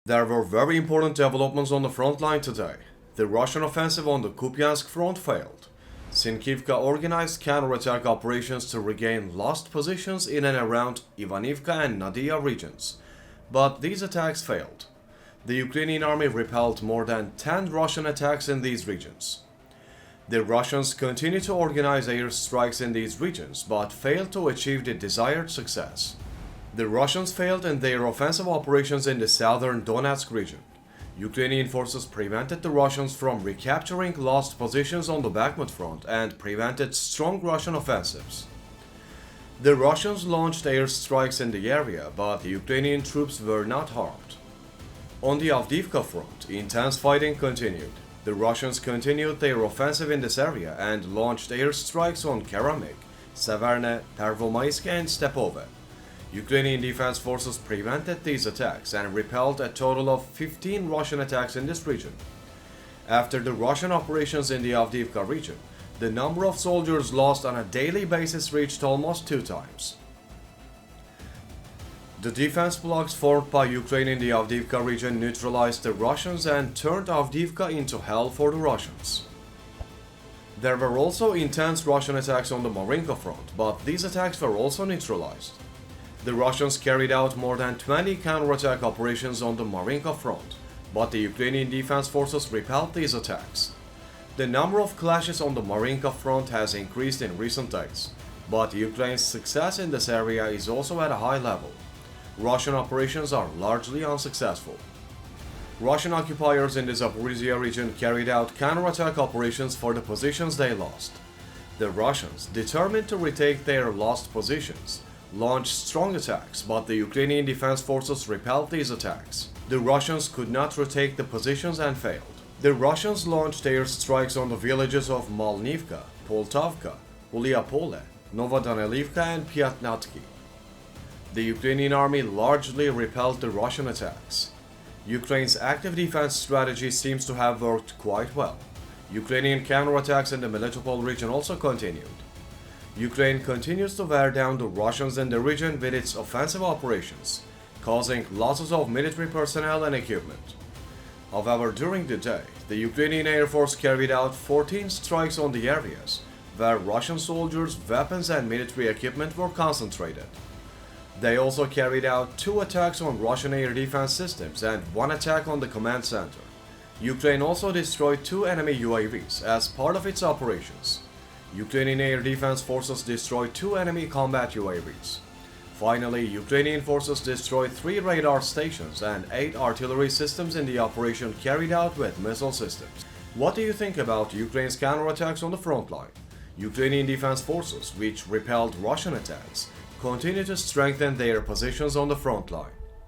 There were very important developments on the front line today. The Russian offensive on the Kupiansk front failed. Synkivka organized counterattack operations to regain lost positions in and around Invanivka and Nadiia regions, but these attacks failed. The Ukrainian army repelled more than 10 Russian attacks in these regions. The Russians continue to organize airstrikes in these regions, but failed to achieve the desired success. The Russians failed in their offensive operations in the southern Donetsk region. Ukrainian forces prevented the Russians from recapturing lost positions on the Bakhmut front and prevented strong Russian offensives. The Russians launched airstrikes in the area, but the Ukrainian troops were not harmed. On the Avdiivka front, intense fighting continued. The Russians continued their offensive in this area and launched airstrikes on Keramik, Severne, Pervomaikse and Stepove. Ukrainian defense forces prevented these attacks and repelled a total of 15 Russian attacks in this region. After the Russian operations in the Avdiivka region, the number of soldiers lost on a daily basis reached almost 2 times. The defense blocks formed by Ukraine in the Avdiivka region neutralized the Russians and turned Avdiivka into hell for the Russians. There were also intense Russian attacks on the Marinka front, but these attacks were also neutralized. The Russians carried out more than 20 counterattack operations on the Marinka front, but the Ukrainian defense forces repelled these attacks. The number of clashes on the Marinka front has increased in recent days, but Ukraine's success in this area is also at a high level. Russian operations are largely unsuccessful. Russian occupiers in the Zaporizhia region carried out counterattack operations for the positions they lost. The Russians, determined to retake their lost positions, launched strong attacks, but the Ukrainian defense forces repelled these attacks. The Russians could not retake the positions and failed. The Russians launched airstrikes on the villages of Malnivka, Poltavka, Uliapole, Novodanilivka and Piatnatsky. The Ukrainian army largely repelled the Russian attacks. Ukraine's active defense strategy seems to have worked quite well. Ukrainian counterattacks in the Melitopol region also continued. Ukraine continues to wear down the Russians in the region with its offensive operations, causing losses of military personnel and equipment. However, during the day, the Ukrainian Air Force carried out 14 strikes on the areas where Russian soldiers, weapons and military equipment were concentrated. They also carried out 2 attacks on Russian air defense systems and 1 attack on the command center. Ukraine also destroyed 2 enemy UAVs as part of its operations. Ukrainian air defense forces destroyed 2 enemy combat UAVs. Finally, Ukrainian forces destroyed 3 radar stations and 8 artillery systems in the operation carried out with missile systems. What do you think about Ukraine's counterattacks on the front line? Ukrainian defense forces, which repelled Russian attacks, continue to strengthen their positions on the front line.